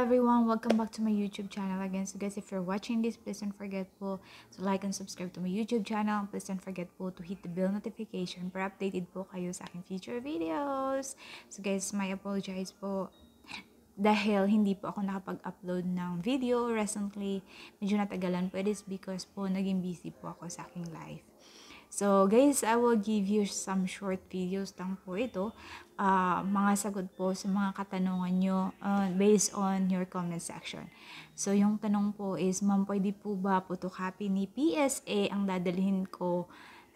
everyone, welcome back to my YouTube channel again. So guys, if you're watching this, please don't forget po to like and subscribe to my YouTube channel. Please don't forget po to hit the bell notification para updated po kayo sa aking future videos. So guys, may apologize po dahil hindi po ako nakapag-upload ng video recently. Medyo natagalan po. It is because po naging busy po ako sa aking life. So guys, I will give you some short videos lang po ito. Mga sagot po sa mga katanungan nyo based on your comment section. So yung tanong po is, ma'am, pwede po ba photocopy ni PSA ang dadalhin ko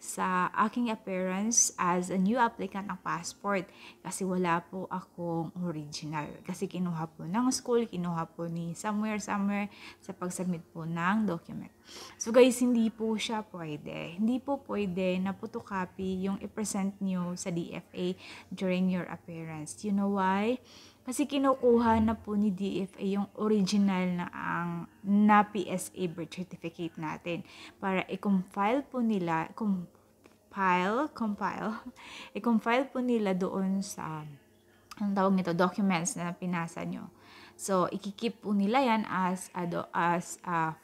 sa aking appearance as a new applicant ng passport? Kasi wala po akong original. Kasi kinuha po ng school, kinuha po ni somewhere sa pag-submit po ng document. So guys, hindi po siya pwede. Hindi po pwede na photocopy yung i-present nyo sa DFA during your appearance. You know why? Kasi kinukuha na po ni DFA yung original na PSA birth certificate natin para i-compile po nila, i-compile po nila doon sa ang tawag nito, documents na pinasa nyo. So, ikikip po nila yan as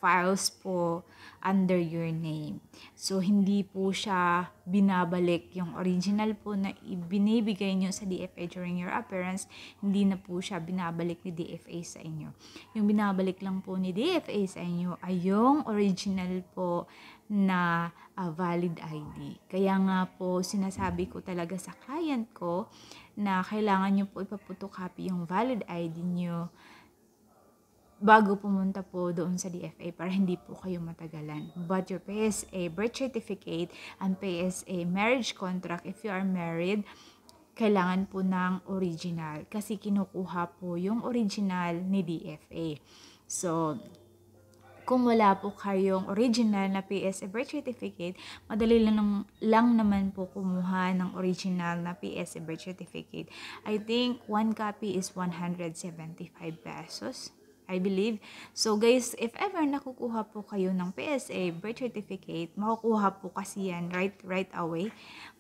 files po under your name. So, hindi po siya binabalik. Yung original po na binibigay nyo sa DFA during your appearance, hindi na po siya binabalik ni DFA sa inyo. Yung binabalik lang po ni DFA sa inyo ay yung original po na valid ID. Kaya nga po, sinasabi ko talaga sa client ko na kailangan nyo po ipapotocopy yung valid ID nyo bago pumunta po doon sa DFA para hindi po kayo matagalan. But your PSA birth certificate and PSA marriage contract, if you are married, kailangan po ng original kasi kinukuha po yung original ni DFA. So, kung wala po kayong original na PSA birth certificate, madali lang naman po kumuha ng original na PSA birth certificate. I think one copy is 175 pesos, I believe. So guys, if ever nakukuha po kayo ng PSA birth certificate, makukuha po kasi yan right away.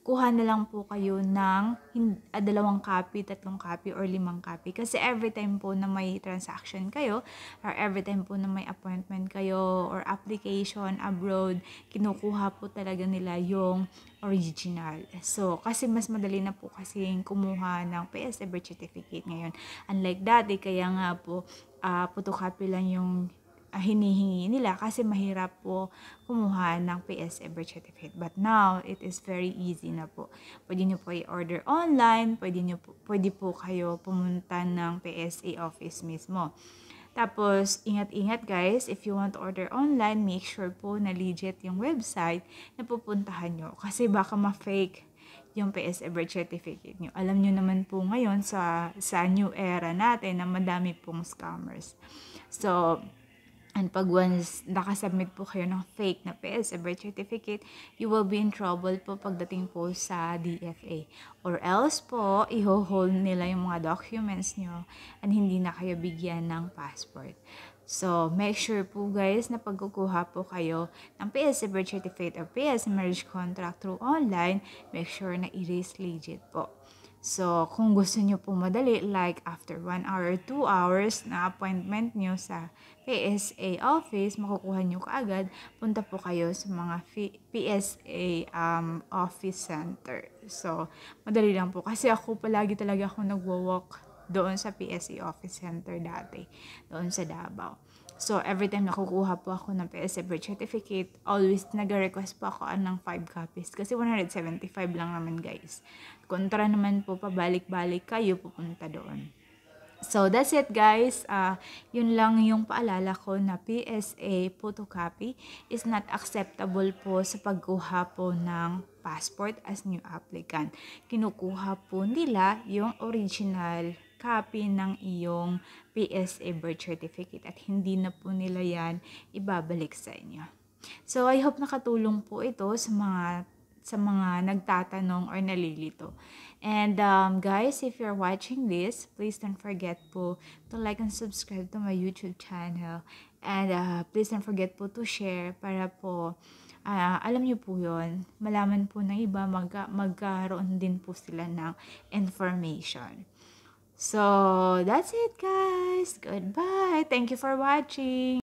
Kuha na lang po kayo ng 2 copy, 3 copy, or 5 copy. Kasi every time po na may transaction kayo, or every time po na may appointment kayo, or application abroad, kinukuha po talaga nila yung original. So, kasi mas madali na po kasi kumuha ng PSA birth certificate ngayon. Unlike dati, kaya nga po, photocopy lang yung hinihingi nila kasi mahirap po kumuha ng PSA birth certificate. But now, it is very easy na po. Pwede nyo po i-order online, pwede po kayo pumunta ng PSA office mismo. Tapos, ingat-ingat guys, if you want to order online, make sure po na legit yung website na pupuntahan nyo. Kasi baka ma-fake yung PSA birth certificate nyo. Alam nyo naman po ngayon sa new era natin na madami pong scammers. So, and pag once nakasubmit po kayo ng fake na PSA birth certificate, you will be in trouble po pagdating po sa DFA. Or else po, i-hold nila yung mga documents nyo and hindi na kayo bigyan ng passport. So, make sure po guys na pagkukuha po kayo ng PSA birth certificate or PSA marriage contract through online, make sure na it is legit po. So, kung gusto nyo po madali, like after 1 hour or 2 hours na appointment nyo sa PSA office, makukuha nyo kaagad, punta po kayo sa mga PSA office center. So, madali lang po. Kasi ako palagi talaga ako nagwo-walk doon sa PSA office center dati, doon sa Davao. So, every time nakukuha po ako ng PSA birth certificate, always nag-request po ako ng 5 copies. Kasi 175 lang naman guys. Kontra naman po, pabalik-balik kayo pupunta doon. So, that's it guys. Yun lang yung paalala ko na PSA photocopy is not acceptable po sa pagkuha po ng passport as new applicant. Kinukuha po nila yung original copy ng iyong PSA birth certificate at hindi na po nila yan ibabalik sa inyo. So, I hope nakatulong po ito sa mga nagtatanong or nalilito. And guys, if you're watching this, please don't forget po to like and subscribe to my YouTube channel. And please don't forget po to share para po alam niyo po yun, malaman po ng iba, magkaroon din po sila ng information. So, that's it guys. Goodbye. Thank you for watching.